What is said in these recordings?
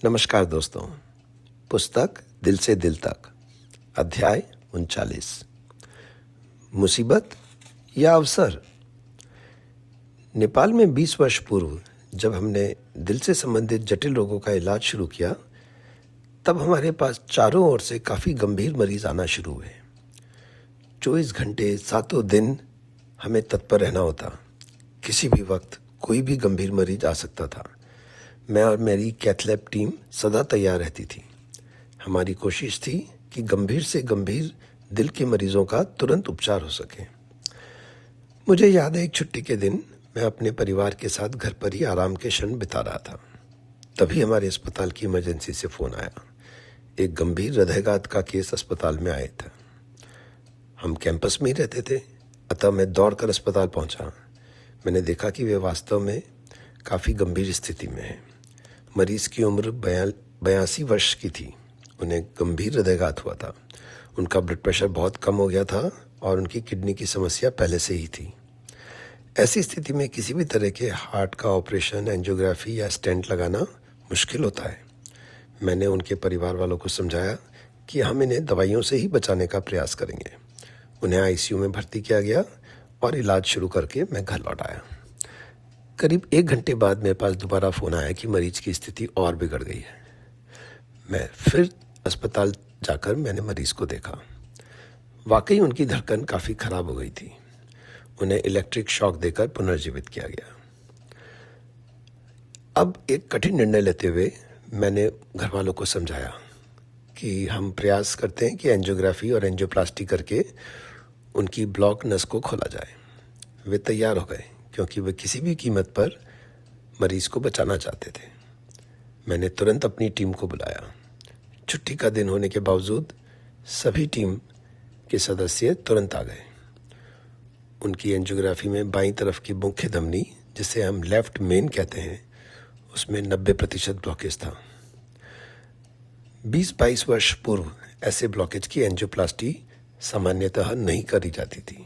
नमस्कार दोस्तों। पुस्तक दिल से दिल तक, अध्याय 39। मुसीबत या अवसर। नेपाल में 20 वर्ष पूर्व जब हमने दिल से संबंधित जटिल रोगों का इलाज शुरू किया, तब हमारे पास चारों ओर से काफ़ी गंभीर मरीज आना शुरू हुए। 24 घंटे सातों दिन हमें तत्पर रहना होता। किसी भी वक्त कोई भी गंभीर मरीज आ सकता था। मैं और मेरी कैथलैब टीम सदा तैयार रहती थी। हमारी कोशिश थी कि गंभीर से गंभीर दिल के मरीजों का तुरंत उपचार हो सके। मुझे याद है, एक छुट्टी के दिन मैं अपने परिवार के साथ घर पर ही आराम के क्षण बिता रहा था। तभी हमारे अस्पताल की इमरजेंसी से फ़ोन आया। एक गंभीर हृदयघात का केस अस्पताल में आया था। हम कैंपस में ही रहते थे, अतः मैं दौड़कर अस्पताल पहुंचा। मैंने देखा कि वे वास्तव में काफ़ी गंभीर स्थिति में है। मरीज की उम्र 82 वर्ष की थी। उन्हें गंभीर हृदयघात हुआ था। उनका ब्लड प्रेशर बहुत कम हो गया था और उनकी किडनी की समस्या पहले से ही थी। ऐसी स्थिति में किसी भी तरह के हार्ट का ऑपरेशन, एंजियोग्राफी या स्टेंट लगाना मुश्किल होता है। मैंने उनके परिवार वालों को समझाया कि हम इन्हें दवाइयों से ही बचाने का प्रयास करेंगे। उन्हें आईसीयू में भर्ती किया गया और इलाज शुरू करके मैं घर लौट आया। करीब 1 घंटे बाद मेरे पास दोबारा फ़ोन आया कि मरीज की स्थिति और बिगड़ गई है। मैं फिर अस्पताल जाकर मैंने मरीज को देखा। वाकई उनकी धड़कन काफ़ी ख़राब हो गई थी। उन्हें इलेक्ट्रिक शॉक देकर पुनर्जीवित किया गया। अब एक कठिन निर्णय लेते हुए मैंने घर वालों को समझाया कि हम प्रयास करते हैं कि एंजियोग्राफी और एंजियोप्लास्टी करके उनकी ब्लॉक नस को खोला जाए। वे तैयार हो गए क्योंकि वे किसी भी कीमत पर मरीज को बचाना चाहते थे। मैंने तुरंत अपनी टीम को बुलाया। छुट्टी का दिन होने के बावजूद सभी टीम के सदस्य तुरंत आ गए। उनकी एंजियोग्राफी में बाईं तरफ की मुख्य धमनी, जिसे हम लेफ्ट मेन कहते हैं, उसमें 90% ब्लॉकेज था। 20-22 वर्ष पूर्व ऐसे ब्लॉकेज की एंजियोप्लास्टी सामान्यतः नहीं करी जाती थी,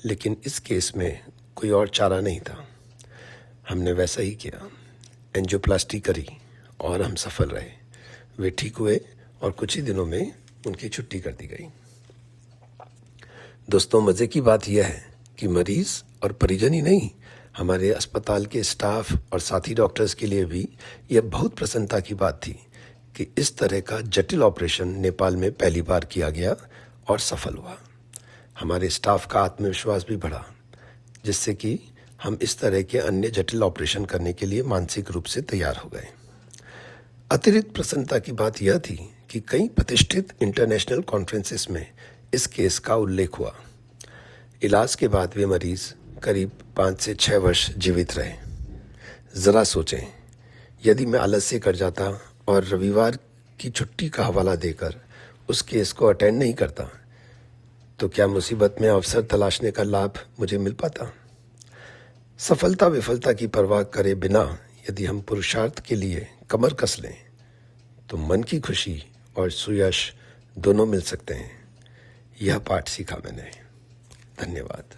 लेकिन इस केस में कोई और चारा नहीं था। हमने वैसा ही किया। एंजियोप्लास्टी करी और हम सफल रहे। वे ठीक हुए और कुछ ही दिनों में उनकी छुट्टी कर दी गई। दोस्तों, मज़े की बात यह है कि मरीज और परिजन ही नहीं, हमारे अस्पताल के स्टाफ और साथी डॉक्टर्स के लिए भी यह बहुत प्रसन्नता की बात थी कि इस तरह का जटिल ऑपरेशन नेपाल में पहली बार किया गया और सफल हुआ। हमारे स्टाफ का आत्मविश्वास भी बढ़ा, जिससे कि हम इस तरह के अन्य जटिल ऑपरेशन करने के लिए मानसिक रूप से तैयार हो गए। अतिरिक्त प्रसन्नता की बात यह थी कि कई प्रतिष्ठित इंटरनेशनल कॉन्फ्रेंसेस में इस केस का उल्लेख हुआ। इलाज के बाद वे मरीज करीब 5 से 6 वर्ष जीवित रहे। ज़रा सोचें, यदि मैं आलस्य कर जाता और रविवार की छुट्टी का हवाला देकर उस केस को अटेंड नहीं करता, तो क्या मुसीबत में अवसर तलाशने का लाभ मुझे मिल पाता? सफलता विफलता की परवाह करे बिना यदि हम पुरुषार्थ के लिए कमर कस लें, तो मन की खुशी और सुयश दोनों मिल सकते हैं। यह पाठ सीखा मैंने। धन्यवाद।